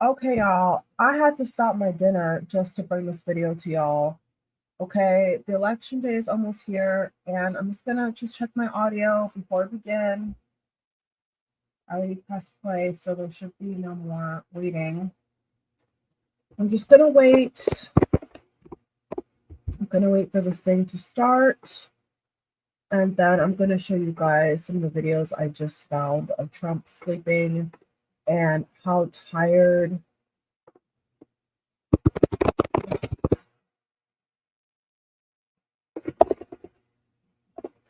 Okay, y'all, I had to stop my dinner just to bring this video to y'all. Okay, the election day is almost here, and I'm just gonna check my audio before we begin. I already pressed play, so there should be no more waiting. I'm just gonna wait. I'm gonna wait for this thing to start, and then I'm gonna show you guys some of the videos I just found of Trump sleeping and how tired.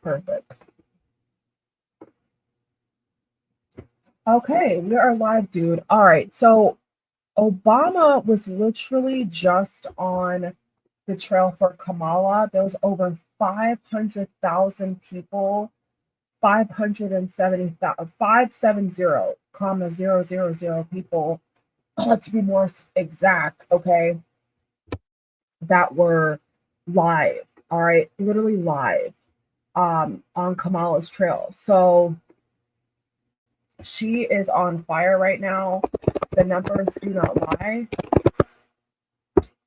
Perfect. Okay, we are live, dude. All right, so Obama was literally just on the trail for Kamala. There was over 500,000 people, 570,000 people, to be more exact, okay, that were live, all right, literally live on Kamala's trail. So she is on fire right now. The numbers do not lie.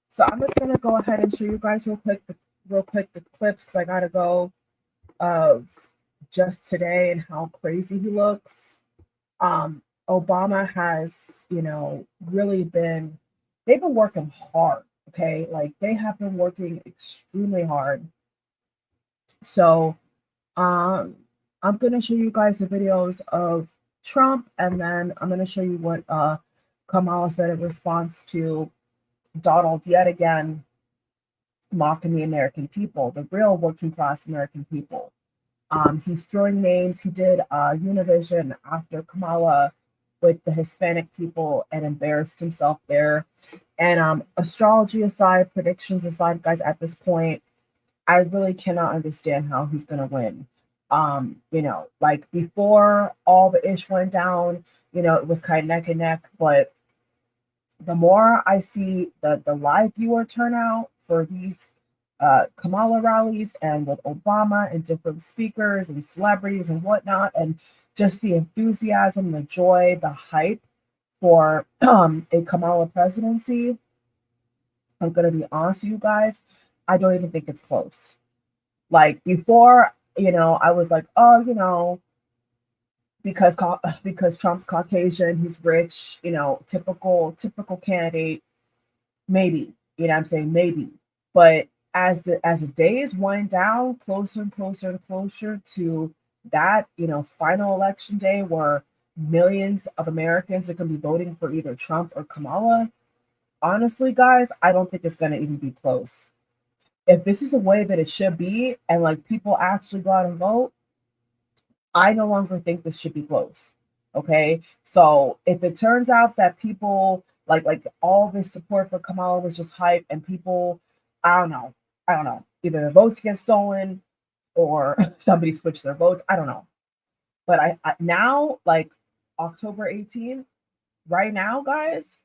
So I'm just gonna go ahead and show you guys real quick the clips because I gotta go of just today and how crazy he looks. Obama has, really they've been working hard. Okay, like they have been working extremely hard. So I'm gonna show you guys the videos of Trump, and then I'm gonna show you what Kamala said in response to Donald yet again mocking the American people, the real working class American people. He's throwing names. He did Univision after Kamala with the Hispanic people and embarrassed himself there. And astrology aside, predictions aside, guys, at this point, I really cannot understand how he's going to win. Like before all the ish went down, it was kind of neck and neck, but the more I see the live viewer turnout for these Kamala rallies and with Obama and different speakers and celebrities and whatnot, and just the enthusiasm, the joy, the hype for a Kamala presidency, I'm going to be honest with you guys, I don't even think it's close. Like before, I was like, oh, because Trump's Caucasian, he's rich, typical candidate, maybe, I'm saying maybe. But as the days wind down closer and closer and closer to that, final election day where millions of Americans are going to be voting for either Trump or Kamala, honestly, guys, I don't think it's going to even be close. If this is a way that it should be, and like people actually go out and vote, I no longer think this should be close. Okay. So if it turns out that people like all this support for Kamala was just hype and people, I don't know. Either the votes get stolen or somebody switched their votes. I don't know. But I now, like October 18th, right now, guys,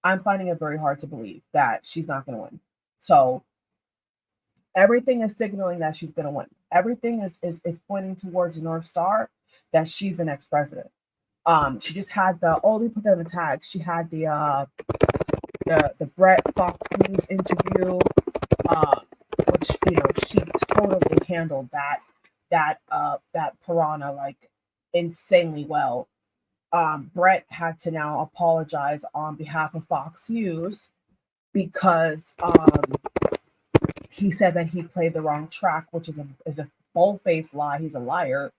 I'm finding it very hard to believe that she's not gonna win. So everything is signaling that she's going to win. Everything is pointing towards the North Star that she's the next president. She just had they put that in the tag. She had the Brett Fox News interview, which she totally handled that piranha like insanely well. Brett had to now apologize on behalf of Fox News because he said that he played the wrong track, which is a bold-faced lie. He's a liar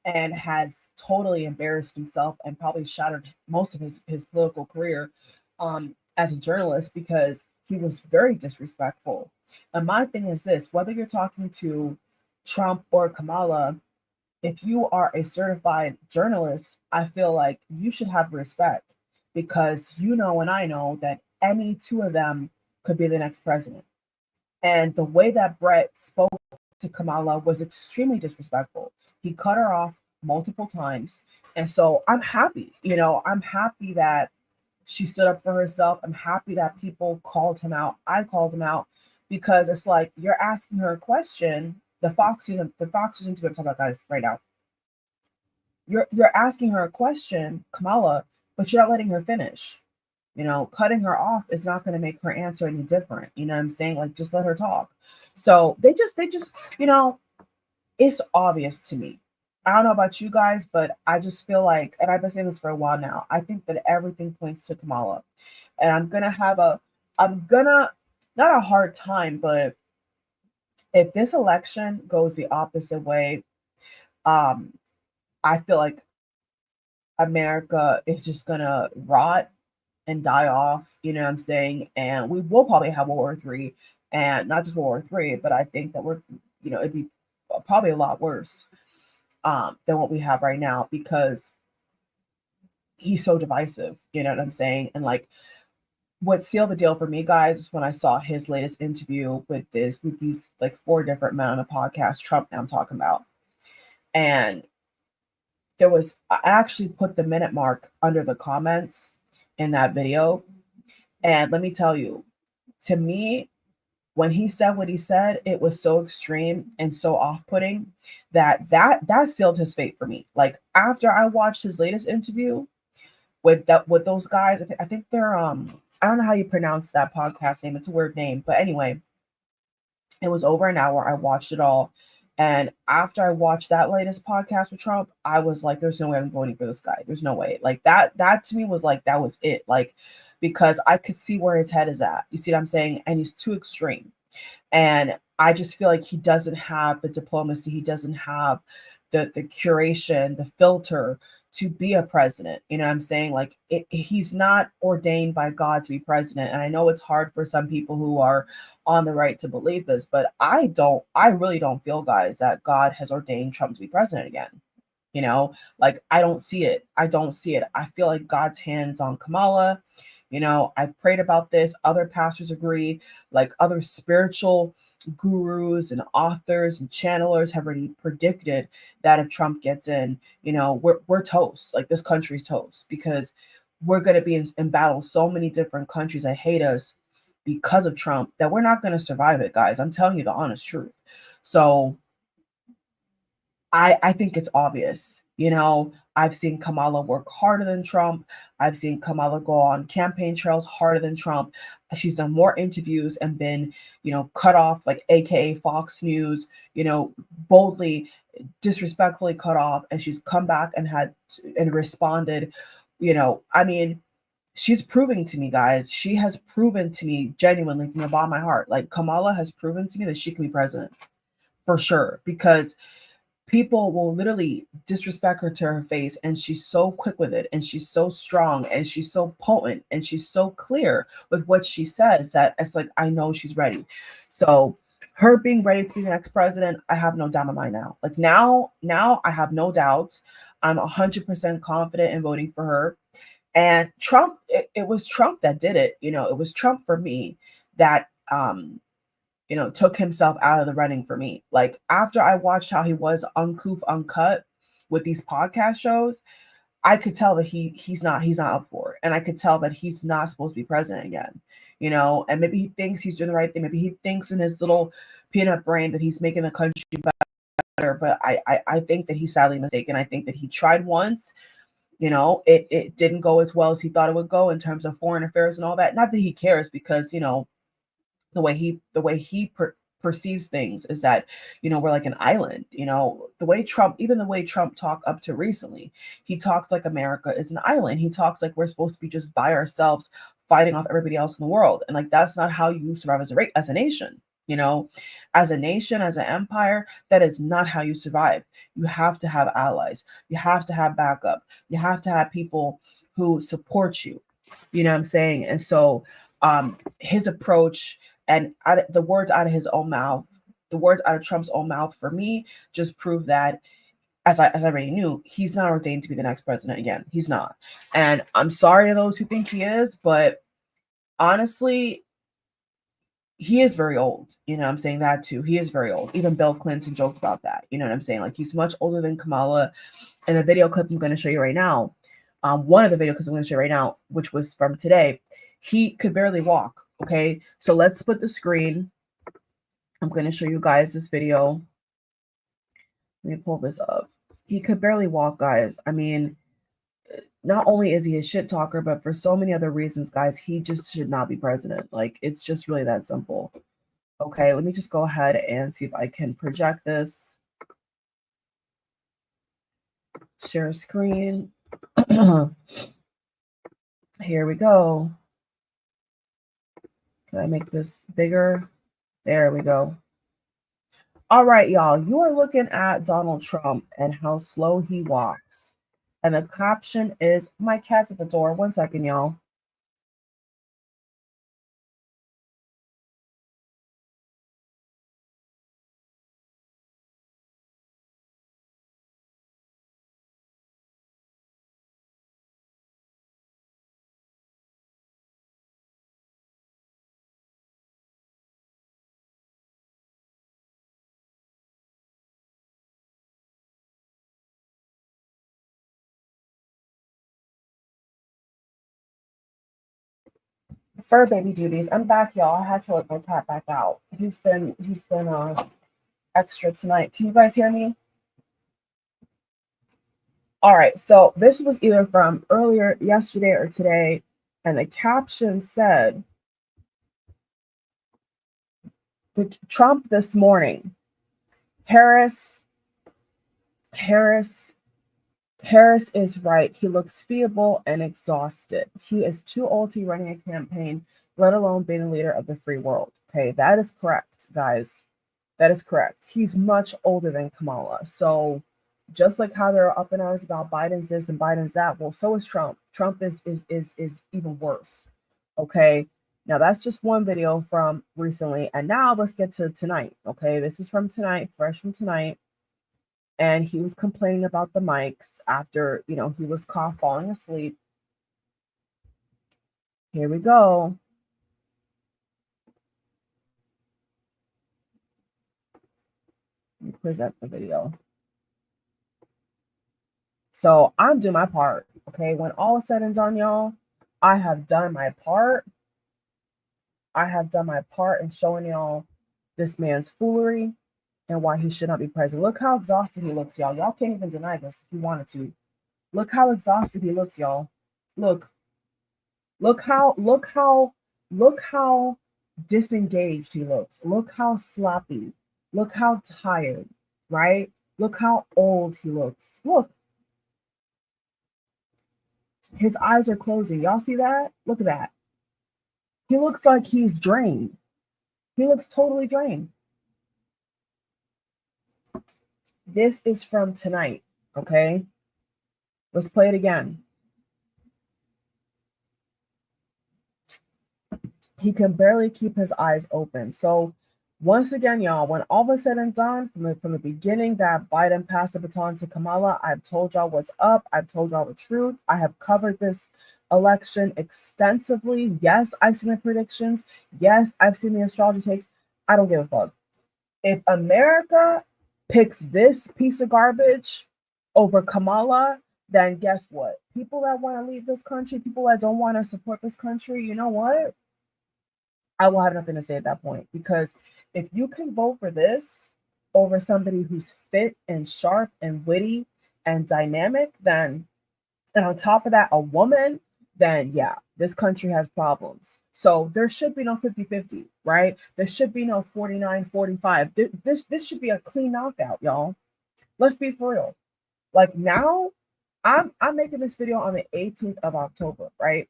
and has totally embarrassed himself and probably shattered most of his political career as a journalist because he was very disrespectful. And my thing is this, whether you're talking to Trump or Kamala, if you are a certified journalist, I feel like you should have respect because and I know that any two of them could be the next president. And the way that Brett spoke to Kamala was extremely disrespectful. He cut her off multiple times. And so I'm happy, I'm happy that she stood up for herself. I'm happy that people called him out. I called him out because it's like you're asking her a question. The Fox News interview I'm talking about, guys, right now. You're asking her a question, Kamala, but you're not letting her finish. You know, cutting her off is not going to make her answer any different. You know what I'm saying? Like, just let her talk. So they just, you know, it's obvious to me. I don't know about you guys, but I just feel like, and I've been saying this for a while now, I think that everything points to Kamala. And I'm gonna, not a hard time, but if this election goes the opposite way, um, I feel like America is just gonna rot and die off, you know what I'm saying? And we will probably have World War III, and not just World War III, but I think that we're, you know, it'd be probably a lot worse than what we have right now because he's so divisive, you know what I'm saying? And like what sealed the deal for me, guys, is when I saw his latest interview with these like four different men on a podcast, Trump now I'm talking about. And I actually put the minute mark under the comments in that video. And let me tell you, to me, when he said what he said, it was so extreme and so off-putting that sealed his fate for me. Like after I watched his latest interview with those guys, I think they're I don't know how you pronounce that podcast name. It's a weird name, but anyway, it was over an hour. I watched it all. And after I watched that latest podcast with Trump, I was like, there's no way I'm voting for this guy. There's no way. Like that to me was like, that was it. Like, because I could see where his head is at. You see what I'm saying? And he's too extreme. And I just feel like he doesn't have the diplomacy. He doesn't have the curation, the filter to be a president. You know what I'm saying? Like he's not ordained by God to be president. And I know it's hard for some people who are on the right to believe this, but I really don't feel, guys, that God has ordained Trump to be president again. You know, like I don't see it. I don't see it. I feel like God's hands on Kamala. You know, I prayed about this. Other pastors agree, like other spiritual gurus and authors and channelers have already predicted that if Trump gets in, you know, we're toast. Like this country's toast because we're going to be in battle so many different countries that hate us because of Trump that we're not going to survive it, guys. I'm telling you the honest truth. So I think it's obvious. You know, I've seen Kamala work harder than Trump. I've seen Kamala go on campaign trails harder than Trump. She's done more interviews and been, you know, cut off, like AKA Fox News, you know, boldly, disrespectfully cut off. And she's come back and responded. You know, I mean, she's proving to me, guys, she has proven to me genuinely from the bottom of my heart. Like Kamala has proven to me that she can be president for sure because people will literally disrespect her to her face, and she's so quick with it, and she's so strong, and she's so potent, and she's so clear with what she says that it's like I know she's ready. So her being ready to be the next president, I have no doubt in my mind now. Like now I have no doubts. I'm 100% confident in voting for her. And Trump, it was Trump that did it. You know, it was Trump for me that you know, took himself out of the running for me. Like after I watched how he was uncouth, uncut with these podcast shows, I could tell that he's not up for it. And I could tell that he's not supposed to be president again. You know, and maybe he thinks he's doing the right thing. Maybe he thinks in his little peanut brain that he's making the country better. But I think that he's sadly mistaken. I think that he tried once. You know, it didn't go as well as he thought it would go in terms of foreign affairs and all that. Not that he cares, because, you know, the way he perceives things is that, you know, we're like an island. You know, even the way Trump talked up to recently, he talks like America is an island. He talks like we're supposed to be just by ourselves fighting off everybody else in the world, and like that's not how you survive as a nation. You know, as a nation, as an empire, that is not how you survive. You have to have allies. You have to have backup. You have to have people who support you. You know what I'm saying? And so his approach and the words out of his own mouth, the words out of Trump's own mouth for me just prove that, as I already knew, he's not ordained to be the next president again. He's not. And I'm sorry to those who think he is, but honestly, he is very old. You know, I'm saying that too. He is very old. Even Bill Clinton joked about that. You know what I'm saying? Like he's much older than Kamala. And the video clip I'm going to show you right now, one of the video clips I'm going to show you right now, which was from today, he could barely walk. Okay, so let's split the screen. I'm going to show you guys this video. Let me pull this up. He could barely walk, guys. I mean, not only is he a shit talker, but for so many other reasons, guys, he just should not be president. Like, it's just really that simple. Okay, let me just go ahead and see if I can project this. Share screen. Here we go. Can I make this bigger? There we go. All right, y'all. You are looking at Donald Trump and how slow he walks. And the caption is, my cat's at the door. 1 second, y'all. Fur baby duties. I'm back, y'all. I had to let my cat back out. He's been extra tonight. Can you guys hear me? All right. So this was either from earlier yesterday or today, and the caption said, Trump this morning. Harris is right. He looks feeble and exhausted. He is too old to be running a campaign, let alone being a leader of the free world. Okay, that is correct, guys. That is correct. He's much older than Kamala. So just like how there are up and downs about Biden's this and Biden's that, well, so is Trump. Trump is even worse. Okay. Now that's just one video from recently. And now let's get to tonight. Okay. This is from tonight, fresh from tonight. And he was complaining about the mics after, he was caught falling asleep. Here we go. Let me present the video. So I'm doing my part. Okay. When all is said and done, y'all, I have done my part. I have done my part in showing y'all this man's foolery and why he should not be president. Look how exhausted he looks, y'all. Y'all can't even deny this if you wanted to. Look how exhausted he looks, y'all. Look how disengaged he looks. Look how sloppy. Look how tired, right? Look how old he looks. Look. His eyes are closing. Y'all see that? Look at that. He looks like he's drained. He looks totally drained. This is from tonight, okay? Let's play it again. He can barely keep his eyes open. So once again, y'all, when all was said and done, from the beginning that Biden passed the baton to Kamala, I've told y'all what's up. I've told y'all the truth. I have covered this election extensively. Yes, I've seen the predictions. Yes, I've seen the astrology takes. I don't give a fuck. If America picks this piece of garbage over Kamala, then guess what? People that want to leave this country, people that don't want to support this country, you know what? I will have nothing to say at that point, because if you can vote for this over somebody who's fit and sharp and witty and dynamic, then, and on top of that, a woman, then yeah, this country has problems. So there should be no 50-50, right? There should be no 49-45. This should be a clean knockout, y'all. Let's be for real. Like now, I'm making this video on the 18th of October, right?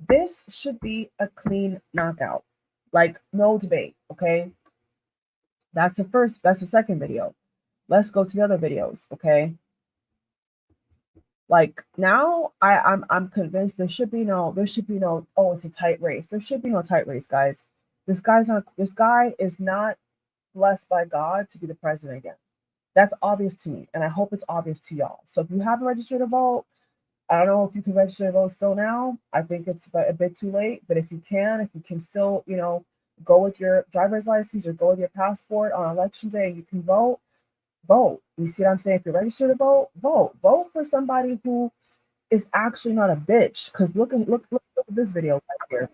This should be a clean knockout. Like no debate, okay? That's the second video. Let's go to the other videos, okay? Like now I'm convinced there should be no, oh, it's a tight race. There should be no tight race, guys. This guy is not blessed by God to be the president again. That's obvious to me, and I hope it's obvious to y'all. So if you haven't registered to vote, I don't know if you can register to vote still now. I think it's a bit too late, but if you can still, go with your driver's license or go with your passport on election day and you can vote. You see what I'm saying? If you're registered to vote, vote for somebody who is actually not a bitch. Because look at this video right here.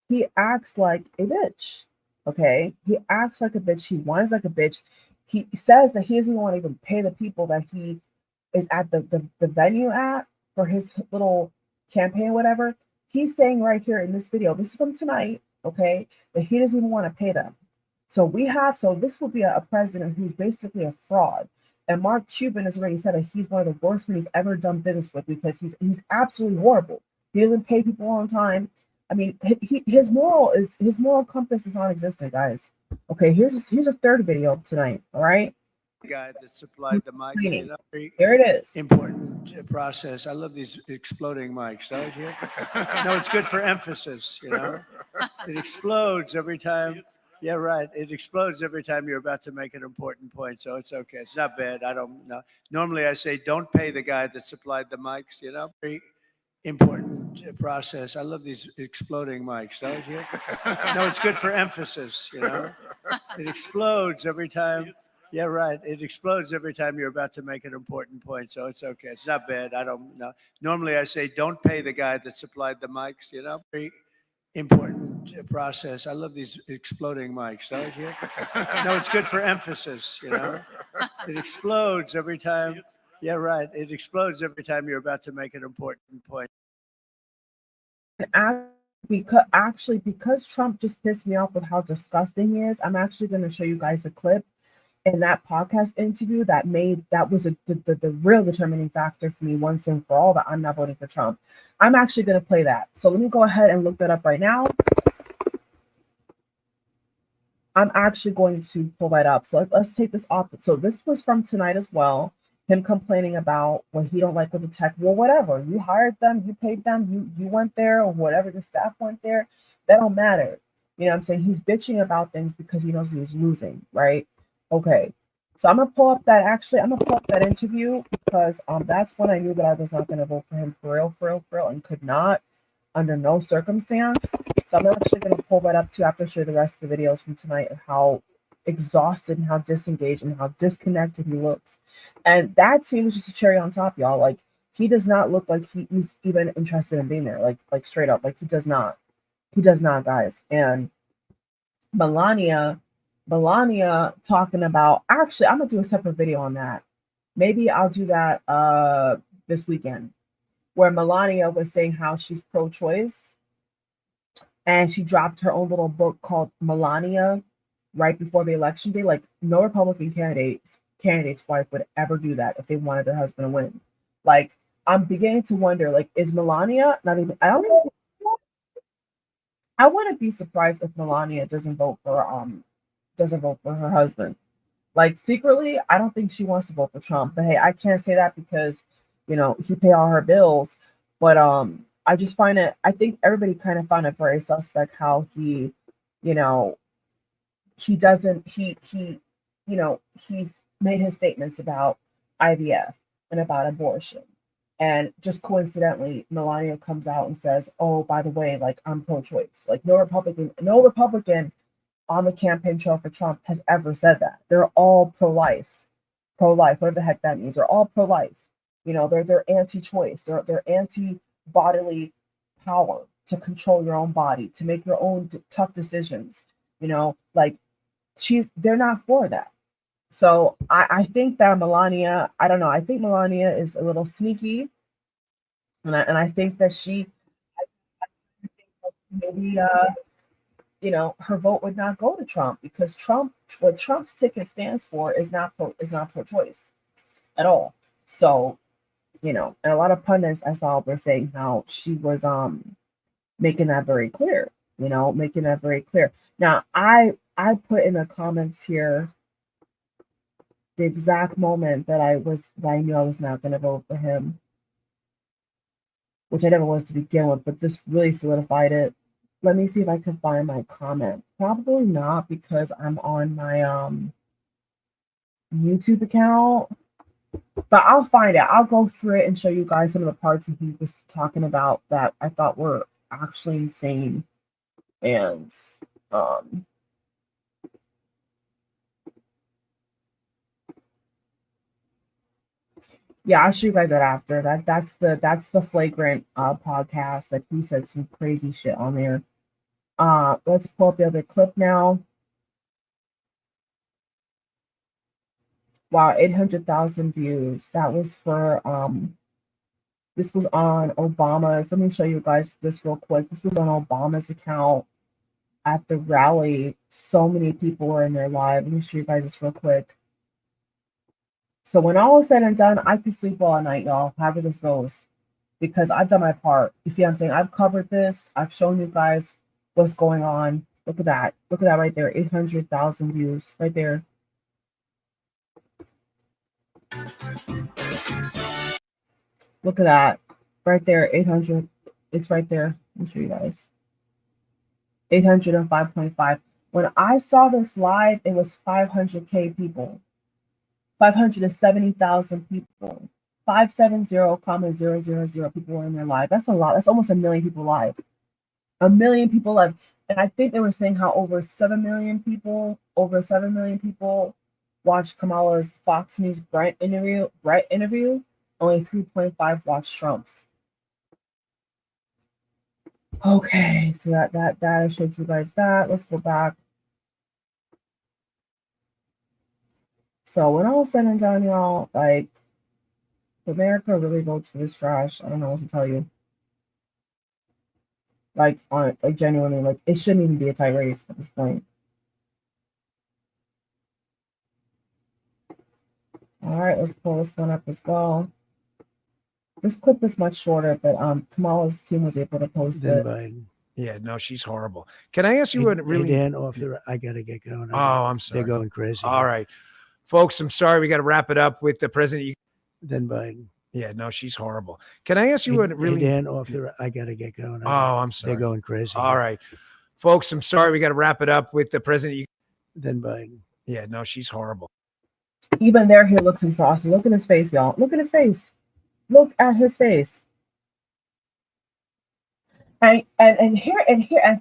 He acts like a bitch. Okay, he acts like a bitch. He whines like a bitch. He says that he doesn't want to even pay the people that he is at the venue at for his little campaign or whatever, he's saying right here in this video, this is from tonight, okay, that he doesn't even want to pay them. So this will be a president who's basically a fraud. And Mark Cuban has already said that he's one of the worst men he's ever done business with because he's absolutely horrible. He doesn't pay people on time. I mean, his moral compass is non-existent, guys. Okay, here's a third video tonight. All right, guy that supplied the mics. You know, there it is. Important process. I love these exploding mics. Don't you? No, it's good for emphasis. You know, it explodes every time. Yeah, right. It explodes every time you're about to make an important point. So it's okay. It's not bad. I don't know. Normally I say, don't pay the guy that supplied the mics, you know. Very important process. I love these exploding mics, don't you? No, it's good for emphasis, you know. It explodes every time. Yeah, right. It explodes every time you're about to make an important point. So it's okay. It's not bad. I don't know. Normally I say, don't pay the guy that supplied the mics, you know. Very important process. I love these exploding mics, don't you? No, it's good for emphasis, you know. It explodes every time. Yeah, right. It explodes every time you're about to make an important point. Because Trump just pissed me off with how disgusting he is, I'm actually going to show you guys a clip in that podcast interview that was the real determining factor for me once and for all that I'm not voting for Trump. I'm actually going to play that. So let me go ahead and look that up right now. I'm actually going to pull that up. So let's take this off. So this was from tonight as well. Him complaining about what he don't like with the tech. Well, whatever. You hired them, you paid them, you went there, or whatever the staff went there. That don't matter. You know what I'm saying? He's bitching about things because he knows he's losing, right? Okay. So I'm gonna pull up that interview because that's when I knew that I was not gonna vote for him for real, and could not under no circumstance. So I'm actually gonna pull that up too after I show the rest of the videos from tonight of how exhausted and how disengaged and how disconnected he looks. And that scene was just a cherry on top, y'all. Like he does not look like he's even interested in being there. Like straight up. Like he does not. He does not, guys. And Melania talking about, actually I'm gonna do a separate video on that. Maybe I'll do that this weekend, where Melania was saying how she's pro-choice and she dropped her own little book called Melania right before the election day. Like no Republican candidate's wife would ever do that if they wanted their husband to win. Like I'm beginning to wonder, like, is Melania not even, I don't know. I wouldn't be surprised if Melania doesn't vote for her husband. Like secretly, I don't think she wants to vote for Trump. But hey, I can't say that because, you know, he pay all her bills. But I just find it, I think everybody kind of found it very suspect how he, you know, he doesn't you know, he's made his statements about IVF and about abortion. And just coincidentally, Melania comes out and says, "Oh, by the way, like I'm pro-choice." Like no Republican on the campaign trail for Trump has ever said that. They're all pro-life, whatever the heck that means. They're all pro-life. You know, they're anti-choice. They're anti-bodily power to control your own body, to make your own tough decisions. You know, like they're not for that. So I think that Melania, I don't know, I think Melania is a little sneaky, and I think that maybe you know, her vote would not go to Trump because what Trump's ticket stands for is not pro-choice at all. So, you know, and a lot of pundits I saw were saying how she was making that very clear, you know, making that very clear. Now I put in the comments here the exact moment that I knew I was not going to vote for him, which I never was to begin with, but this really solidified it. Let me see if I can find my comment. Probably not because I'm on my YouTube account, but I'll find it. I'll go through it and show you guys some of the parts that he was talking about that I thought were actually insane. And yeah, I'll show you guys that after. That's the flagrant podcast that he said some crazy shit on there. Let's pull up the other clip now. Wow, 800,000 views. That was for This was on Obama's. Let me show you guys this real quick. This was on Obama's account at the rally. So many people were in there live. Let me show you guys this real quick. So when all is said and done, I can sleep well at night, y'all, however this goes, because I've done my part. You see what I'm saying? I've covered this. I've shown you guys what's going on. Look at that. Look at that right there. 800,000 views right there. Look at that. Right there. 800. It's right there. Let me show you guys. 805.5. When I saw this live, it was 500K people. 570,000 people. 570,000 people were in there live. That's a lot. That's almost 1 million people live. 1 million people live. And I think they were saying how over 7 million people watched Kamala's Fox News Bright interview. Only 3.5 watched Trump's. Okay, so that I showed you guys that. Let's go back. So when all said and done, y'all, like, America really votes for this trash. I don't know what to tell you. Like, genuinely, like, it shouldn't even be a tie race at this point. All right, let's pull this one up as well. This clip is much shorter, but Kamala's team was able to post it. Biden. Yeah, no, she's horrible. Can I ask you what really? Hey Dan, I gotta get going. I'm sorry. They're going crazy. All right, folks, I'm sorry. We got to wrap it up with the president. Then Biden. Yeah, no, she's horrible. Can I ask you what really? Hey Dan, I gotta get going. I'm sorry. They're going crazy. All right, folks, I'm sorry. We got to wrap it up with the president. Then Biden. Yeah, no, she's horrible. Even there, he looks exhausted. Look at his face, y'all. Look at his face. Look at his face. And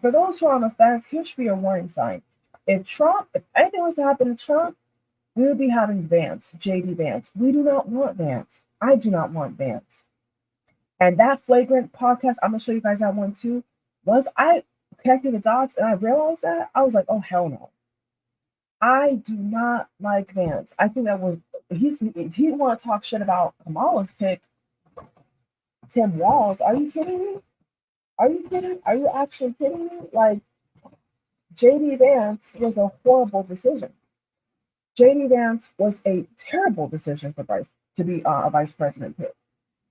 for those who are on the fence, here should be a warning sign. If anything was to happen to Trump, we would be having VANCE, JD Vance. We do not want VANCE. I do not want VANCE. And that flagrant podcast, I'm gonna show you guys that one too. Once I connected the dots and I realized that, I was like, oh hell no. I do not like VANCE. I think that was if you want to talk shit about Kamala's pick, Tim Walz, are you kidding me? Are you kidding? Are you actually kidding me? Like, JD Vance was a horrible decision. JD Vance was a terrible decision for Bryce to be a vice president pick.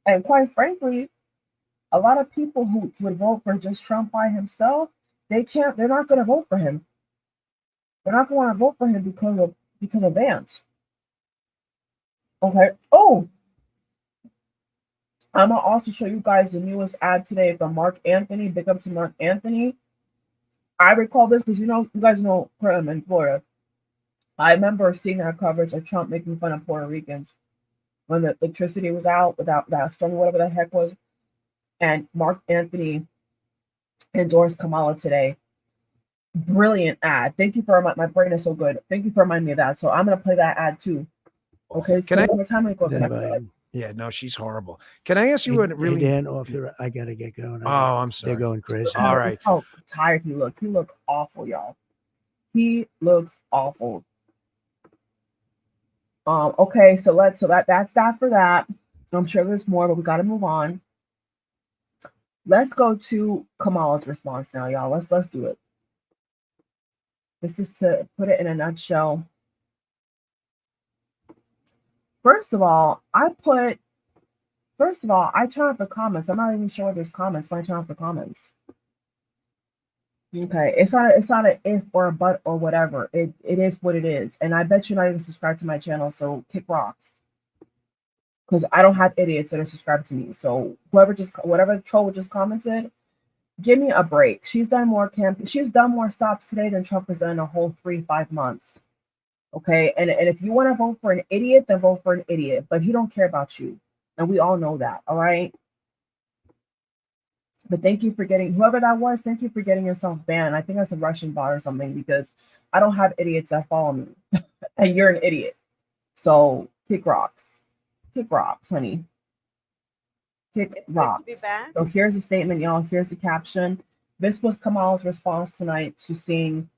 And quite frankly, a lot of people who would vote for just Trump by himself, they're not going to vote for him. They're not going to vote for him because of Vance. Okay. Oh, I'm going to also show you guys the newest ad today from Mark Anthony. Big up to Mark Anthony. I recall this because you guys know I'm in Florida. I remember seeing that coverage of Trump making fun of Puerto Ricans when the electricity was out without that storm, whatever the heck was. And Mark Anthony endorsed Kamala today. Brilliant ad. Thank you for my brain is so good. Thank you for reminding me of that. So I'm going to play that ad too. Okay. So Can I? One more time, I'm going to go to the next slide. Yeah, no, she's horrible. Can I ask you what really? Hey Dan, I gotta get going. I'm sorry. They're going crazy. All right. How tired he looked. He looked awful, y'all. He looks awful. Okay, so that's that for that. I'm sure there's more, but we got to move on. Let's go to Kamala's response now, y'all. Let's do it. This is to put it in a nutshell. First of all, I turn off the comments. I'm not even sure there's comments, but I turn off the comments. Okay, it's not an if or a but or whatever. It is what it is. And I bet you're not even subscribed to my channel, so kick rocks. Because I don't have idiots that are subscribed to me. So whatever troll just commented, give me a break. She's done more stops today than Trump has done in a whole 3-5 months. Okay, and if you want to vote for an idiot, then vote for an idiot. But he don't care about you. And we all know that, all right? But thank you for whoever that was, thank you for getting yourself banned. I think that's a Russian bot or something because I don't have idiots that follow me. And you're an idiot. So kick rocks. Kick rocks, honey. Kick rocks. So here's the statement, y'all. Here's the caption. This was Kamala's response tonight to seeing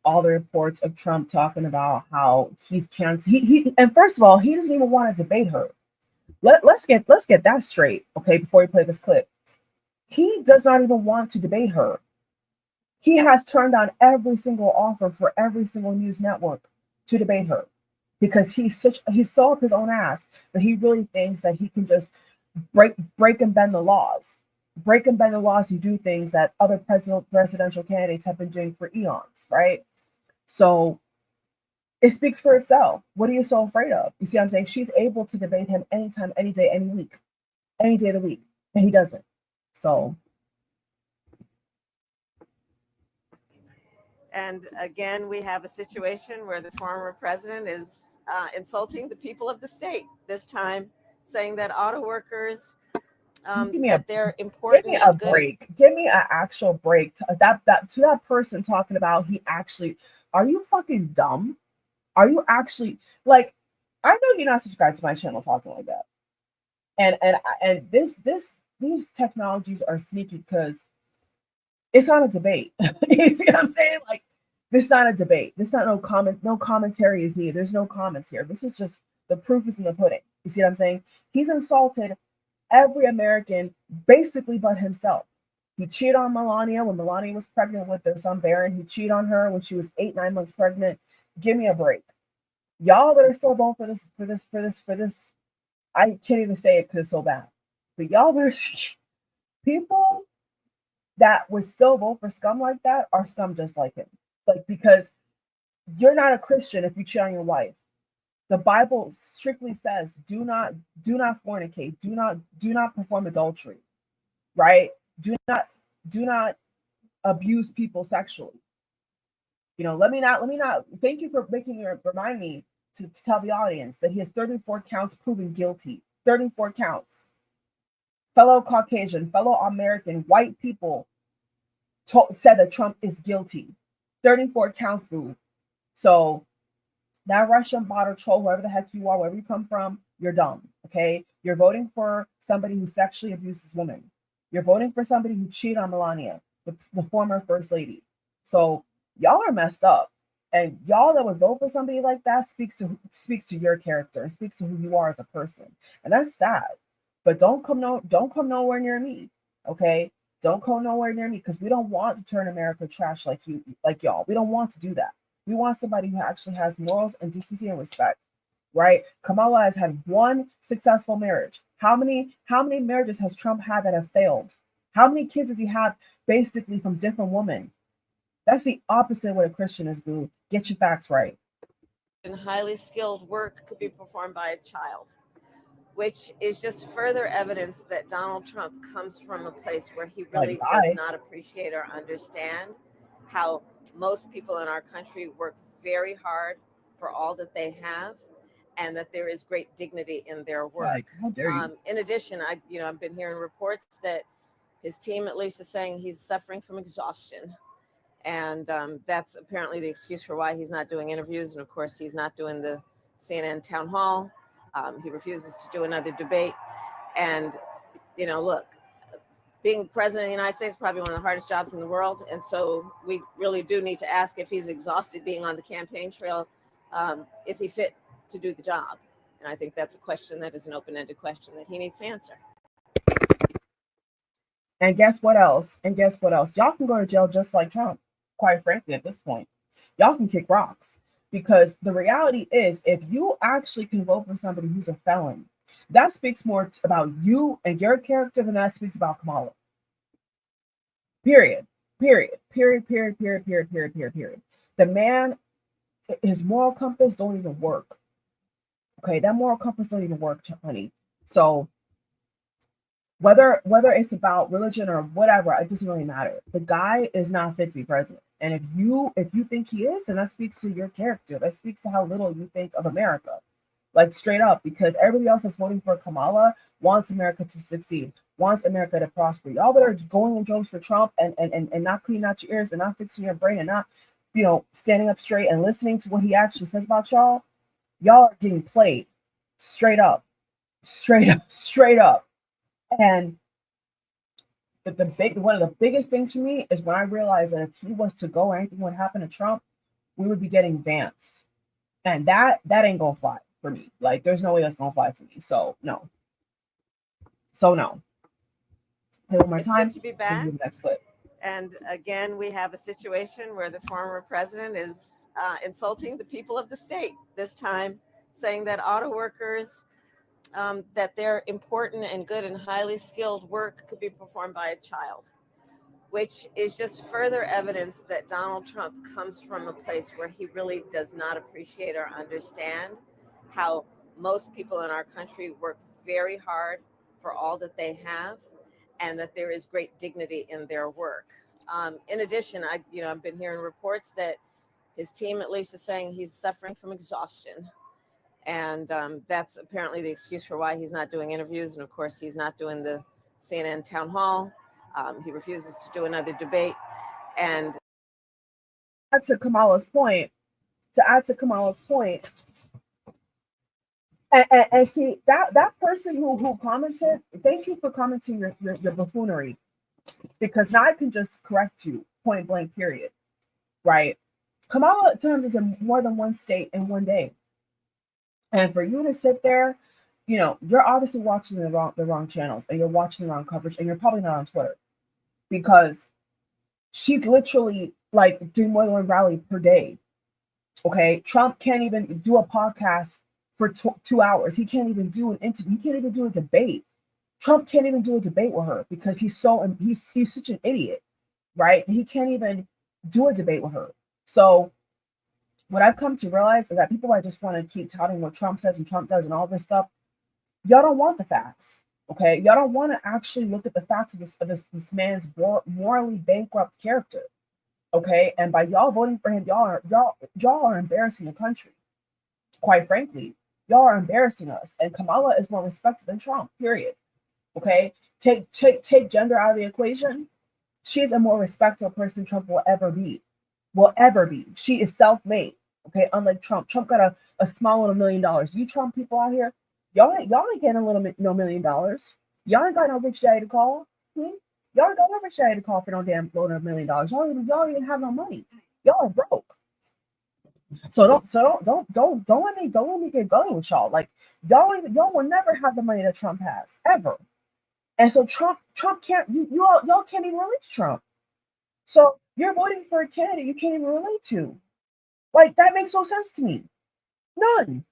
all the reports of Trump talking about how he's canceled. And first of all, he doesn't even want to debate her. let's get that straight, okay, before we play this clip. He does not even want to debate her. He has turned down every single offer for every single news network to debate her because he's so up his own ass that he really thinks that he can just break and bend the laws. Break and bend the laws and do things that other presidential candidates have been doing for eons, right? So it speaks for itself. What are you so afraid of? You see what I'm saying? She's able to debate him anytime, any day, any week, any day of the week, and he doesn't. So. And again, we have a situation where the former president is insulting the people of the state, this time saying that auto workers, that they're important. Give me a break. Give me an actual break. To that person talking about he actually, are you fucking dumb? Are you actually, like, I know you're not subscribed to my channel talking like that. And these technologies are sneaky because it's not a debate. You see what I'm saying? Like, this is not a debate. This is not no commentary is needed. There's no comments here. This is just the proof is in the pudding. You see what I'm saying? He's insulted every American basically but himself. He cheated on Melania when Melania was pregnant with their son Barron. He cheated on her when she was 8-9 months pregnant. Give me a break. Y'all better still vote for this. I can't even say it because it's so bad. But y'all better, people that would still vote for scum like that are scum just like him. Like, because you're not a Christian if you cheat on your wife. The Bible strictly says do not fornicate, do not perform adultery, right? Do not abuse people sexually. You know, let me not. Thank you for remind me to tell the audience that he has 34 counts proven guilty. 34 counts. Fellow Caucasian, fellow American, white people said that Trump is guilty. 34 counts, boo. So that Russian bot or troll, whoever the heck you are, wherever you come from, you're dumb, okay? You're voting for somebody who sexually abuses women. You're voting for somebody who cheated on Melania, the former first lady. So y'all are messed up. And y'all that would vote for somebody like that speaks to your character and speaks to who you are as a person. And that's sad. But don't come nowhere near me, okay? Don't come nowhere near me because we don't want to turn America trash like y'all. We don't want to do that. We want somebody who actually has morals and decency and respect, right? Kamala has had one successful marriage. How many marriages has Trump had that have failed? How many kids does he have basically from different women? That's the opposite of what a Christian is, boo. Get your facts right. And highly skilled work could be performed by a child, which is just further evidence that Donald Trump comes from a place where he really does not appreciate or understand how most people in our country work very hard for all that they have, and that there is great dignity in their work. How dare you? In addition, I've been hearing reports that his team at least is saying he's suffering from exhaustion. And that's apparently the excuse for why he's not doing interviews. And of course, he's not doing the CNN town hall. He refuses to do another debate. And, look, being president of the United States is probably one of the hardest jobs in the world. And so we really do need to ask if he's exhausted being on the campaign trail. Is he fit to do the job? And I think that's a question that is an open-ended question that he needs to answer. And guess what else? Y'all can go to jail just like Trump, quite frankly, at this point. Y'all can kick rocks. Because the reality is, if you actually can vote for somebody who's a felon, that speaks more about you and your character than that speaks about Kamala. Period. The man, his moral compass don't even work. Okay, that moral compass don't even work, honey. So whether it's about religion or whatever, it doesn't really matter. The guy is not fit to be president. And if you think he is, then that speaks to your character. That speaks to how little you think of America. Like, straight up, because everybody else that's voting for Kamala wants America to succeed, wants America to prosper. Y'all better going in droves for Trump and not cleaning out your ears and not fixing your brain and not, standing up straight and listening to what he actually says about y'all. Y'all are getting played straight up. And one of the biggest things for me is when I realized that if he was to go or anything would happen to Trump, we would be getting VANCE. And that ain't gonna fly for me. Like, there's no way that's gonna fly for me. So no. So no. Play one more It's time. good to be And back. do the next clip. And again, we have a situation where the former president is insulting the people of the state, this time saying that auto workers, that their important and good and highly skilled work could be performed by a child, which is just further evidence that Donald Trump comes from a place where he really does not appreciate or understand how most people in our country work very hard for all that they have, and that there is great dignity in their work. In addition, I've been hearing reports that his team at least is saying he's suffering from exhaustion. And that's apparently the excuse for why he's not doing interviews. And of course, he's not doing the CNN town hall. He refuses to do another debate. And To Kamala's point, and see that person who commented, thank you for commenting your buffoonery, because now I can just correct you point blank, period. Right? Kamala turns in more than one state in one day. And for you to sit there, you're obviously watching the wrong channels, and you're watching the wrong coverage, and you're probably not on Twitter, because she's literally like doing more than one rally per day. Okay, Trump can't even do a podcast for 2 hours. He can't even do an interview. He can't even do a debate. Trump can't even do a debate with her because he's such an idiot, right? He can't even do a debate with her. So what I've come to realize is that people that just want to keep touting what Trump says and Trump does and all this stuff, y'all don't want the facts. Okay, y'all don't want to actually look at the facts of this man's morally bankrupt character. Okay, and by y'all voting for him, y'all are embarrassing the country. Quite frankly, y'all are embarrassing us. And Kamala is more respected than Trump. Period. Okay, take gender out of the equation. She is a more respectable person Trump will ever be. She is self-made. Okay, unlike Trump. Trump got a small little $1 million. You Trump people out here, y'all ain't getting a little no $1 million. Y'all ain't got no rich daddy to call. Y'all ain't got no rich daddy to call for no damn loan of $1 million. Y'all even have no money. Y'all are broke. So don't let me get going with y'all. Like y'all will never have the money that Trump has ever. And so Trump can't, y'all can't even relate to Trump. So you're voting for a candidate you can't even relate to. Like that makes no sense to me. None.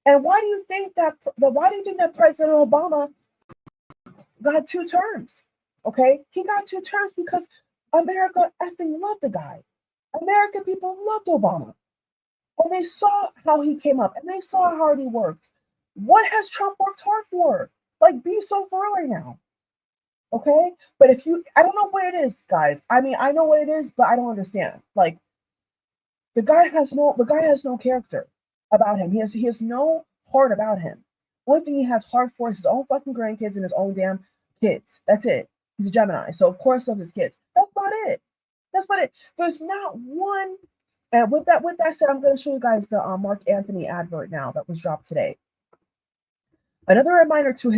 And why do you think that President Obama got 2 terms? Okay, he got 2 terms because America effing loved the guy. American people loved Obama, and they saw how he came up, and they saw how hard he worked. What has Trump worked hard for? Like, be so for real right now. Okay, but I don't know what it is, guys. I mean, I know what it is, but I don't understand. Like, the guy has no character about him. He has no heart about him. One thing he has heart for is his own fucking grandkids and his own damn kids. That's it. He's a Gemini, so of course of his kids. That's about it. There's not one. And with that said, I'm going to show you guys the Mark Anthony advert now that was dropped today. Another reminder to the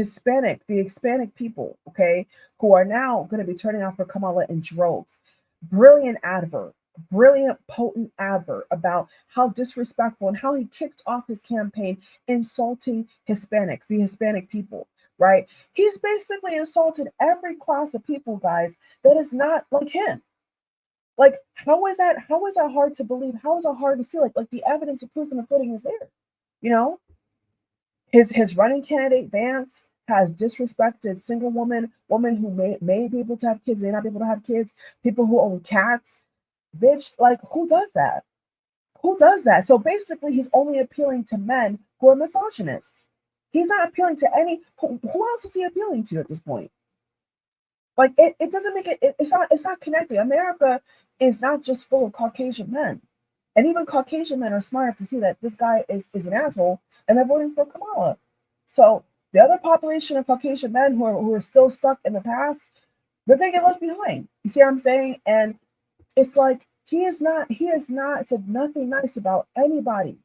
Hispanic people, okay, who are now going to be turning out for Kamala in droves. Brilliant, potent advert about how disrespectful and how he kicked off his campaign insulting Hispanics, the Hispanic people, right? He's basically insulted every class of people, guys, that is not like him. Like, how is that hard to believe? How is it hard to see? Like the evidence of proof in the pudding is there, His running candidate, VANCE, has disrespected single women who may be able to have kids, may not be able to have kids, people who own cats. Bitch, like, who does that? So basically, he's only appealing to men who are misogynists. He's not appealing to who else is he appealing to at this point? Like, it doesn't make it's not connected. America is not just full of Caucasian men. And even Caucasian men are smart enough to see that this guy is an asshole, and they're voting for Kamala. So the other population of Caucasian men who are still stuck in the past, they're gonna get left behind. You see what I'm saying? And it's like he has not said nothing nice about anybody.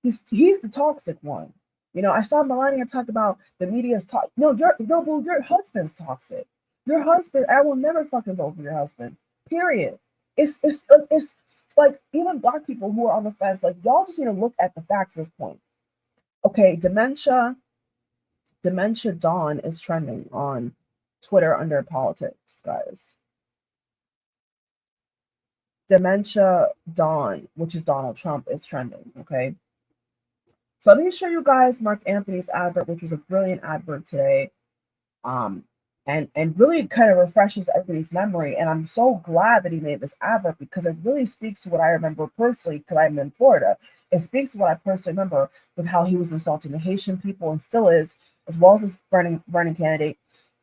He's the toxic one. I saw Melania talk about the media's talk. No, your husband's toxic. Your husband, I will never fucking vote for your husband. Period. It's like even Black people who are on the fence, like y'all just need to look at the facts at this point. Okay, dementia, Dementia Dawn is trending on Twitter under politics, guys. Dementia Dawn, which is Donald Trump, is trending, okay? So let me show you guys Mark Anthony's advert, which was a brilliant advert today. And really kind of refreshes everybody's memory. And I'm so glad that he made this advert because it really speaks to what I remember personally, because I'm in Florida. It speaks to what I personally remember with how he was insulting the Haitian people and still is, as well as his running candidate.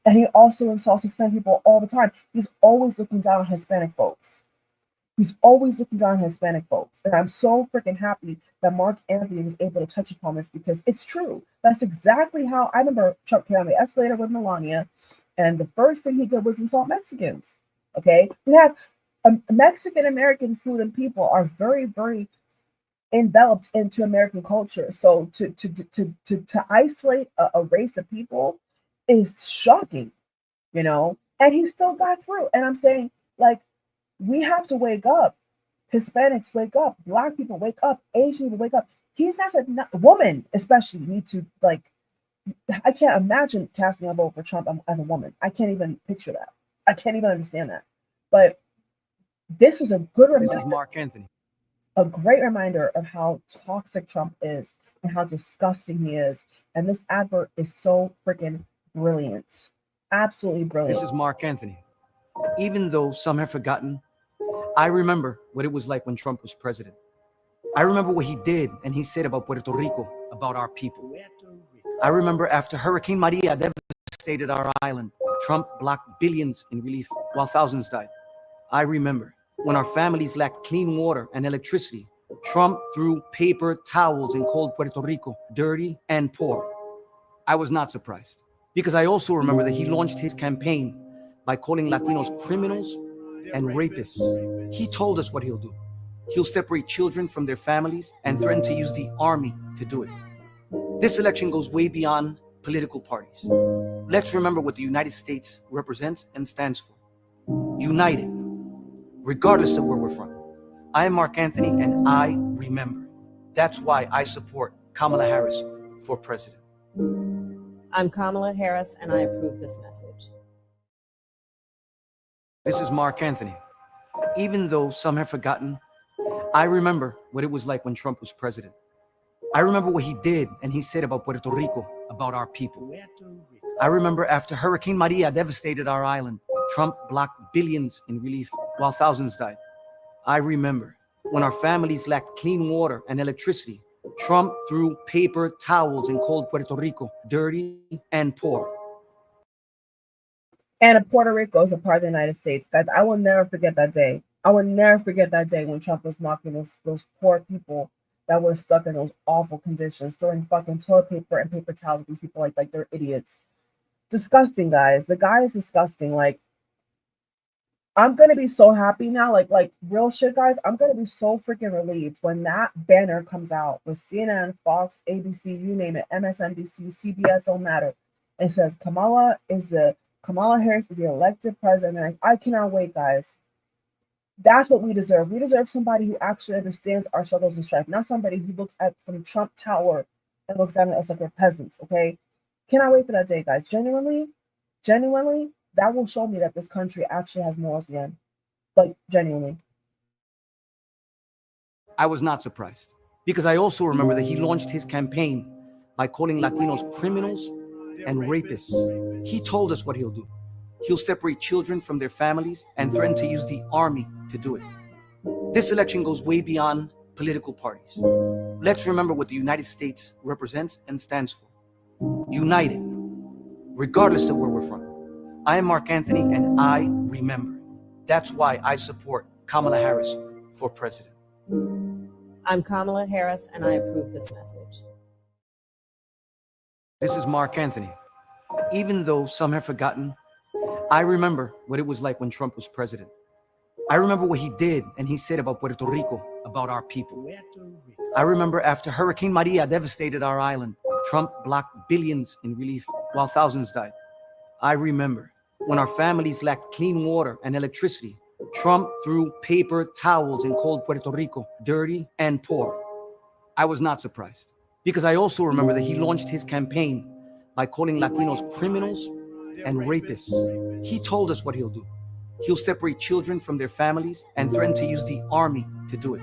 And he also insults Hispanic people all the time. He's always looking down on Hispanic folks. He's always looking down on Hispanic folks. And I'm so freaking happy that Mark Anthony was able to touch upon this because it's true. That's exactly how I remember Trump came on the escalator with Melania. And the first thing he did was insult Mexicans. Okay. We have Mexican American food and people are very, very enveloped into American culture. So to isolate a race of people is shocking, you know, and he still got through. And I'm saying, like, we have to wake up. Hispanics wake up. Black people wake up. Asian people wake up. He's not a woman, especially need to, like, I can't imagine casting a vote for Trump as a woman. I can't even picture that. I can't even understand that. But this is a good reminder. This is Mark Anthony. A great reminder of how toxic Trump is and how disgusting he is. And this advert is so freaking brilliant. Absolutely brilliant. This is Mark Anthony. Even though some have forgotten, I remember what it was like when Trump was president. I remember what he did and he said about Puerto Rico, about our people. I remember after Hurricane Maria devastated our island, Trump blocked billions in relief while thousands died. I remember when our families lacked clean water and electricity, Trump threw paper towels and called Puerto Rico dirty and poor. I was not surprised because I also remember that he launched his campaign by calling Latinos criminals and rapists. He told us what he'll do. He'll separate children from their families and threaten to use the army to do it. This election goes way beyond political parties. Let's remember what the United States represents and stands for. United, regardless of where we're from. I am Mark Anthony and I remember. That's why I support Kamala Harris for president. I'm Kamala Harris and I approve this message. This is Mark Anthony. Even though some have forgotten, I remember what it was like when Trump was president. I remember what he did and he said about Puerto Rico, about our people. I remember after Hurricane Maria devastated our island, Trump blocked billions in relief while thousands died. I remember when our families lacked clean water and electricity, Trump threw paper towels and called Puerto Rico dirty and poor. And Puerto Rico is a part of the United States. Guys, I will never forget that day. I will never forget that day when Trump was mocking those poor people that were stuck in those awful conditions, throwing fucking toilet paper and paper towels at these people like they're idiots. Disgusting, guys. The guy is disgusting. Like, I'm gonna be so happy now. Like real shit, guys. I'm gonna be so freaking relieved when that banner comes out with CNN, Fox, ABC, you name it, MSNBC, CBS, don't matter. It says Kamala Harris is the elected president. I cannot wait, guys. That's what we deserve. We deserve somebody who actually understands our struggles and strife, not somebody who looks at from Trump Tower and looks at us like we're peasants, okay? Cannot wait for that day, guys. Genuinely, that will show me that this country actually has morals again. Like, genuinely. I was not surprised because I also remember that he launched his campaign by calling Latinos criminals and rapists. He told us what he'll do. He'll separate children from their families and threaten to use the army to do it. This election goes way beyond political parties. Let's remember what the United States represents and stands for. United, regardless of where we're from. I am Mark Anthony and I remember. That's why I support Kamala Harris for president. I'm Kamala Harris and I approve this message. This is Mark Anthony. Even though some have forgotten, I remember what it was like when Trump was president. I remember what he did and he said about Puerto Rico, about our people. I remember after Hurricane Maria devastated our island, Trump blocked billions in relief while thousands died. I remember when our families lacked clean water and electricity, Trump threw paper towels and called Puerto Rico dirty and poor. I was not surprised because I also remember that he launched his campaign by calling Latinos criminals and rapists. He told us what he'll do. He'll separate children from their families and threaten to use the army to do it.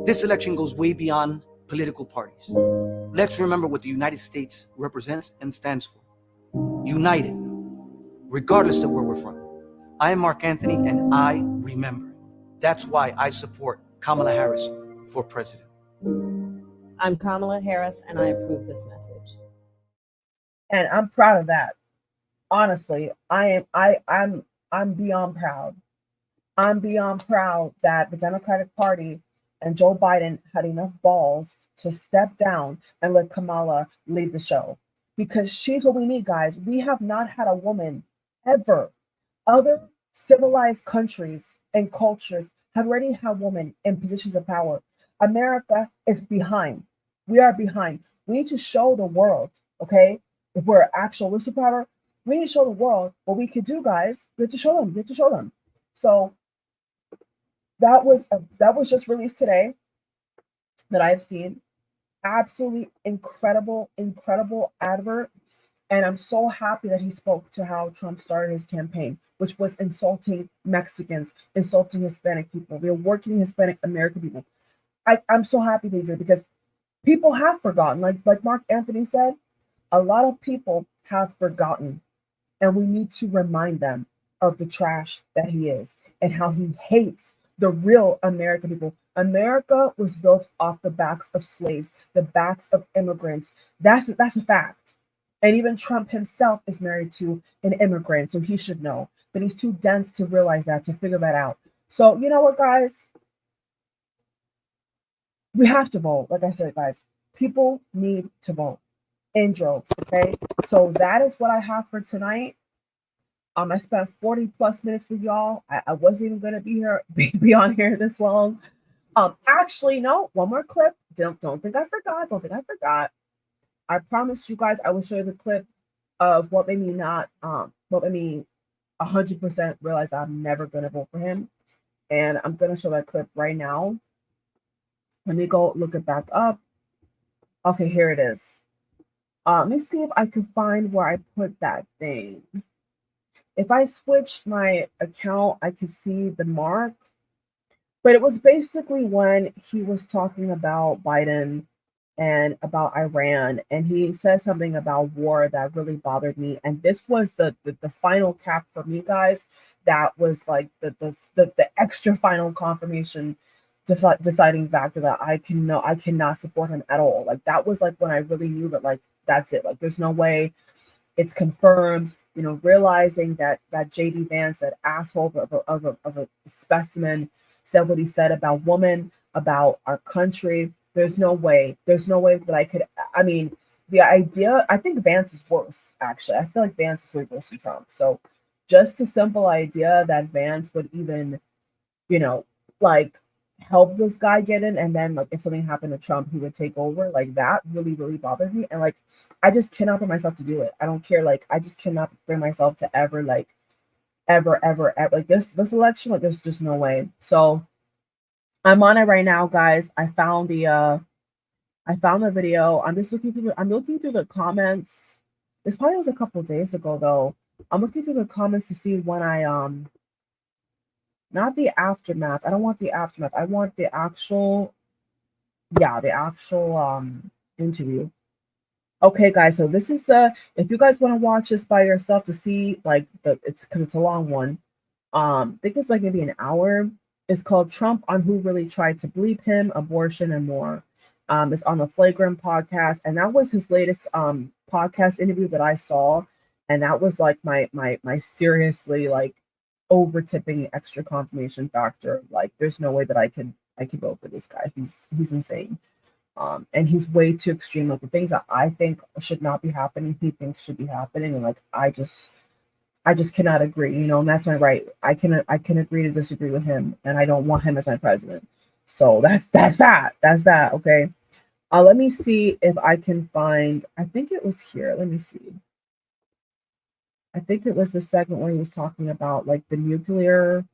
This election goes way beyond political parties. Let's remember what the United States represents and stands for. United, regardless of where we're from. I am Mark Anthony, and I remember. That's why I support Kamala Harris for president. I'm Kamala Harris, and I approve this message. And I'm proud of that. Honestly, I'm beyond proud. I'm beyond proud that the Democratic Party and Joe Biden had enough balls to step down and let Kamala lead the show. Because she's what we need, guys. We have not had a woman ever. Other civilized countries and cultures have already had women in positions of power. America is behind. We are behind. We need to show the world, okay? If we're actual superpower, we need to show the world what we could do, guys. We have to show them. We have to show them. So that was just released today that I've seen. Absolutely incredible advert. And I'm so happy that he spoke to how Trump started his campaign, which was insulting Mexicans, insulting Hispanic people, the working Hispanic American people. I'm so happy that he did, because people have forgotten. Like Mark Anthony said, a lot of people have forgotten. And we need to remind them of the trash that he is and how he hates the real American people. America was built off the backs of slaves, the backs of immigrants. That's a fact. And even Trump himself is married to an immigrant, so he should know. But he's too dense to realize that, to figure that out. So you know what, guys? We have to vote. Like I said, guys, people need to vote in droves, okay? So that is what I have for tonight. I spent 40 plus minutes with y'all. I wasn't even gonna be on here this long. Actually, no, one more clip. Don't think I forgot. Don't think I forgot. I promised you guys I will show you the clip of what made me 100% realize I'm never gonna vote for him. And I'm gonna show that clip right now. Let me go look it back up. Okay, here it is. Let me see if I can find where I put that thing. If I switch my account, I could see the mark. But it was basically when he was talking about Biden and about Iran, and he said something about war that really bothered me. And this was the final cap for me, guys. That was like the extra final confirmation, deciding factor that I cannot support him at all. Like that was like when I really knew that, like, that's it. Like there's no way, it's confirmed. You know, realizing that JD Vance, that asshole of a specimen, said what he said about women, about our country. There's no way that I could. I mean, the idea. I think Vance is worse. Actually, I feel like Vance is way worse than Trump. So, just the simple idea that Vance would even, like, help this guy get in, and then like if something happened to Trump, he would take over. Like that really bothered me, and like I just cannot bring myself to do it. I don't care. Like I just cannot bring myself to ever like this election. Like there's just no way. So I'm on it right now, guys. I found the video. I'm looking through the comments. This probably was a couple of days ago though. I'm looking through the comments to see when I not the aftermath. I don't want the aftermath. I want the actual interview. Okay, guys, so this is if you guys want to watch this by yourself to see, like, it's because it's a long one. I think it's like maybe an hour. It's called Trump on Who Really Tried to Bleep Him, Abortion, and More. It's on the Flagrant podcast, and that was his latest podcast interview that I saw, and that was like my seriously like over tipping extra confirmation factor. Like, there's no way that I could vote for this guy. He's insane. And he's way too extreme. Like the things that I think should not be happening, he thinks should be happening, and like I just cannot agree. And that's my right. I can agree to disagree with him, and I don't want him as my president. So that's that. Okay. Let me see if I can find. I think it was here. Let me see. I think it was the segment where he was talking about like the nuclear.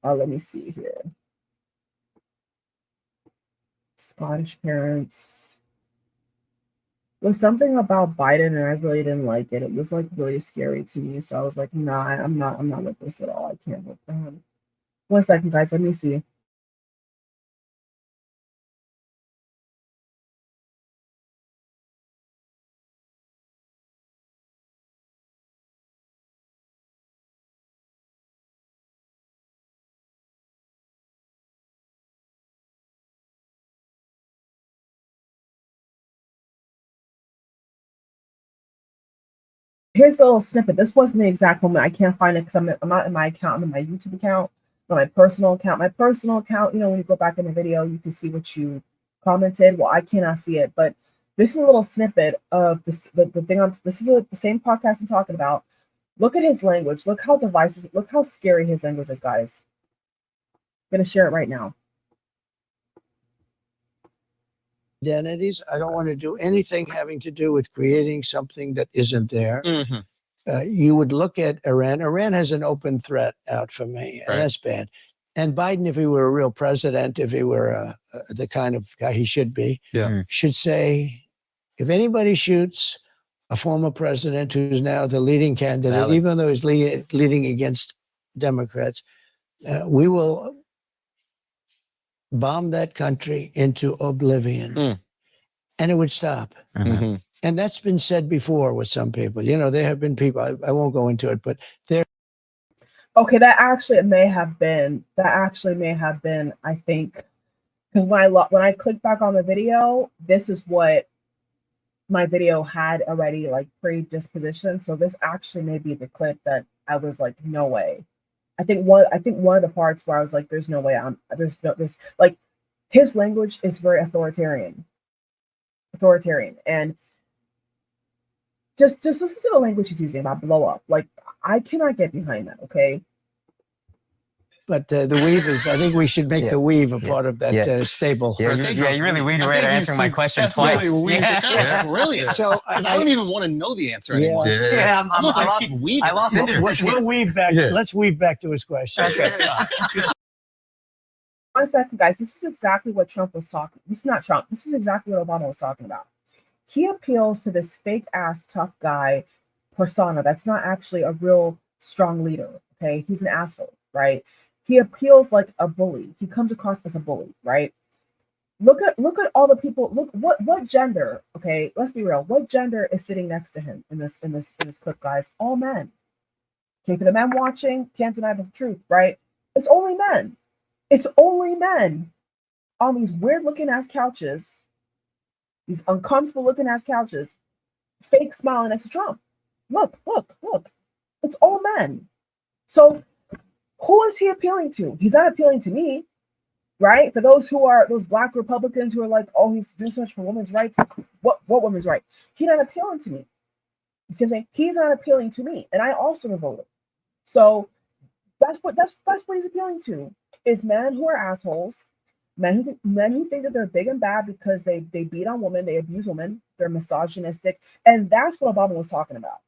Let me see here. Scottish parents. was something about Biden, and I really didn't like it. It was like really scary to me. So I was like, nah, I'm not with this at all. I can't vote for him. 1 second, guys. Let me see. Here's the little snippet. This wasn't the exact moment. I can't find it because I'm not in my account. I'm in my YouTube account, not my personal account. My personal account, when you go back in the video, you can see what you commented. Well, I cannot see it, but this is a little snippet of this. The thing this is the same podcast I'm talking about. Look at his language. Look how divisive. Look how scary his language is, guys. I'm gonna share it right now. Identities. I don't want to do anything having to do with creating something that isn't there. You would look at Iran. Iran has an open threat out for me, and that's bad. And Biden, if he were a real president, if he were the kind of guy he should be, should say, if anybody shoots a former president who's now the leading candidate, even though he's leading against Democrats, we will bomb that country into oblivion. And it would stop. And that's been said before with some people. There have been people, I won't go into it, but there. Okay, that actually may have been, I think, because when I clicked back on the video, this is what my video had already like predisposition. So this actually may be the clip that I was like, no way. I think one of the parts where I was like, there's no way there's like his language is very authoritarian, and just listen to the language he's using about blow up. Like, I cannot get behind that. Okay. But the weave is, I think we should make the weave a part of that stable. Yeah, you really weaved away to answering my question twice. That's brilliant. So I don't even want to know the answer anymore. I lost we'll weave back. Let's weave back to his question. Okay. 1 second, guys. This is exactly what Trump was talking. This is not Trump. This is exactly what Obama was talking about. He appeals to this fake ass tough guy persona that's not actually a real strong leader. Okay, he's an asshole, right? He appeals like a bully. He comes across as a bully, right? Look at all the people. Look what gender. Okay, let's be real. What gender is sitting next to him in this clip, guys? All men. Okay, for the men watching, can't deny the truth, right? It's only men. It's only men on these weird looking ass couches, these uncomfortable looking ass couches, fake smiling next to Trump. Look. It's all men. So who is he appealing to? He's not appealing to me, right? For those Black Republicans who are like, oh, he's doing so much for women's rights. What women's right? He's not appealing to me. You see what I'm saying? He's not appealing to me, and I also voted. So that's what he's appealing to, is men who are assholes, men who think that they're big and bad because they beat on women, they abuse women, they're misogynistic, and that's what Obama was talking about.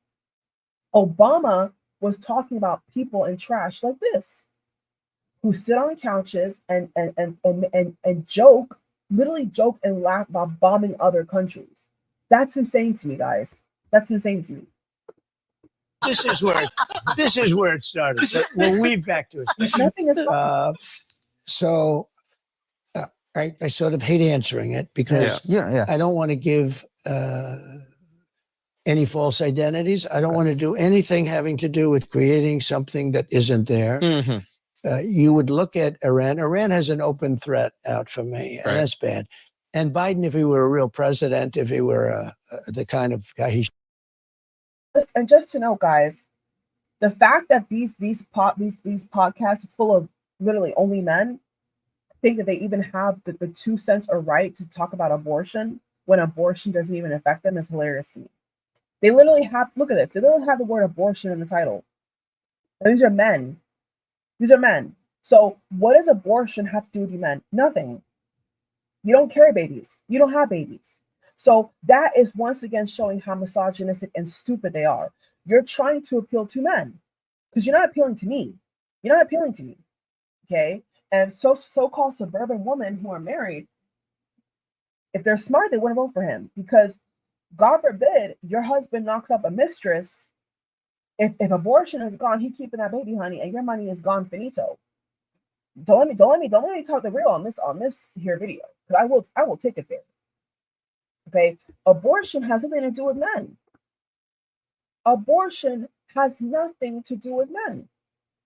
Obama was talking about people in trash like this, who sit on the couches and joke, literally joke and laugh about bombing other countries. That's insane to me, guys. That's insane to me. This is where it started. So we'll weave back to it. Nothing is so I sort of hate answering it because I don't want to give any false identities. I don't want to do anything having to do with creating something that isn't there. You would look at Iran. Iran has an open threat out for me, and that's bad. And Biden, if he were a real president, if he were the kind of guy he. And just to know, guys, the fact that these podcasts full of literally only men think that they even have the 2 cents or right to talk about abortion when abortion doesn't even affect them is hilarious to me. They literally have, look at this, they literally have the word abortion in the title. And these are men. These are men. So what does abortion have to do with you men? Nothing. You don't carry babies. You don't have babies. So that is once again showing how misogynistic and stupid they are. You're trying to appeal to men because you're not appealing to me. You're not appealing to me. Okay. And so-called suburban women who are married, if they're smart, they wouldn't vote for him because God forbid your husband knocks up a mistress. If abortion is gone, he keeping that baby, honey, and your money is gone finito. Don't let me talk the real on this here video, because I will take it there. Okay, abortion has nothing to do with men. Abortion has nothing to do with men.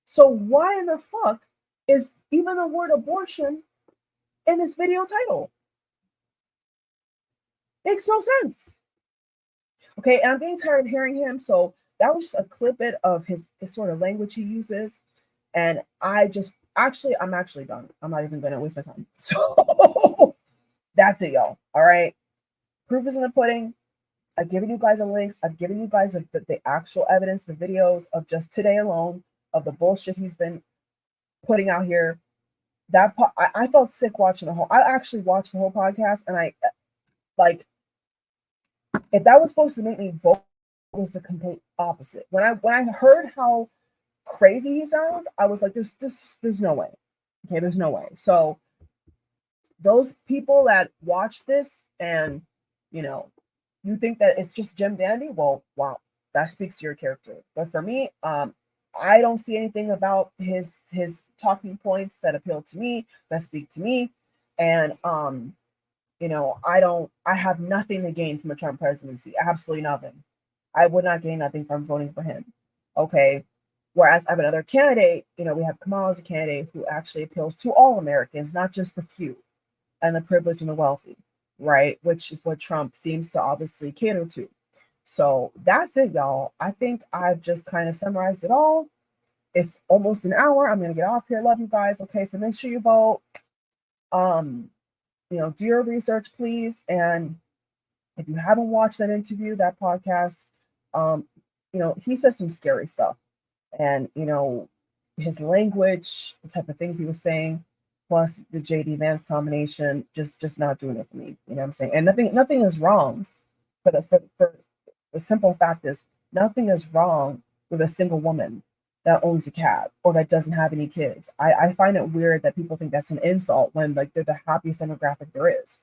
So why in the fuck is even the word abortion in this video title? Makes no sense. Okay, and I'm getting tired of hearing him. So that was just a clip bit of his sort of language he uses. And I'm actually done. I'm not even gonna waste my time. So that's it, y'all. All right. Proof is in the pudding. I've given you guys the links. I've given you guys the actual evidence, the videos of just today alone of the bullshit he's been putting out here. I felt sick watching the whole. I actually watched the whole podcast, and I like, if that was supposed to make me vote, it was the complete opposite. When I heard how crazy he sounds, I was like, there's no way. Okay, there's no way. So those people that watch this and you think that it's just Jim Dandy, well, wow, that speaks to your character. But for me, I don't see anything about his talking points that appeal to me, that speak to me. And I have nothing to gain from a Trump presidency. Absolutely nothing. I would not gain nothing from voting for him. Okay. Whereas I have another candidate, we have Kamala as a candidate who actually appeals to all Americans, not just the few and the privileged and the wealthy, right? Which is what Trump seems to obviously cater to. So that's it, y'all. I think I've just kind of summarized it all. It's almost an hour. I'm going to get off here. Love you guys. Okay, so make sure you vote. Do your research, please. And if you haven't watched that interview, that podcast, he says some scary stuff. And, his language, the type of things he was saying, plus the JD Vance combination, just not doing it for me. You know what I'm saying? And nothing is wrong. For the simple fact is, nothing is wrong with a single woman that owns a cab or that doesn't have any kids. I find it weird that people think that's an insult when they're the happiest demographic there is.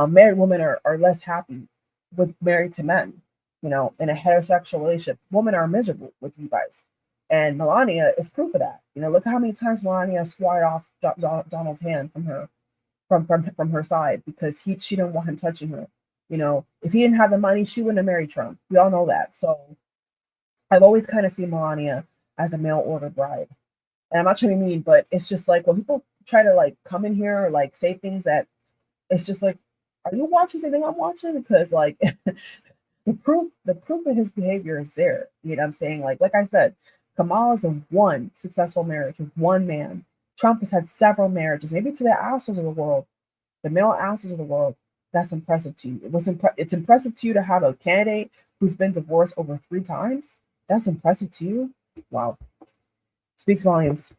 Married women are less happy with married to men, in a heterosexual relationship. Women are miserable with you guys. And Melania is proof of that. Look how many times Melania swatted off Donald's hand from her side because she didn't want him touching her. If he didn't have the money, she wouldn't have married Trump. We all know that. So I've always kind of seen Melania as a mail order bride. And I'm not trying to be mean, but it's just like when people try to come in here or say things that it's just like, are you watching something I'm watching? Because the proof of his behavior is there. You know what I'm saying? Like I said, Kamala's in one successful marriage with one man. Trump has had several marriages, maybe to the assholes of the world, the male assholes of the world. That's impressive to you. It's impressive to you to have a candidate who's been divorced over 3 times. That's impressive to you. Wow. Speaks volumes.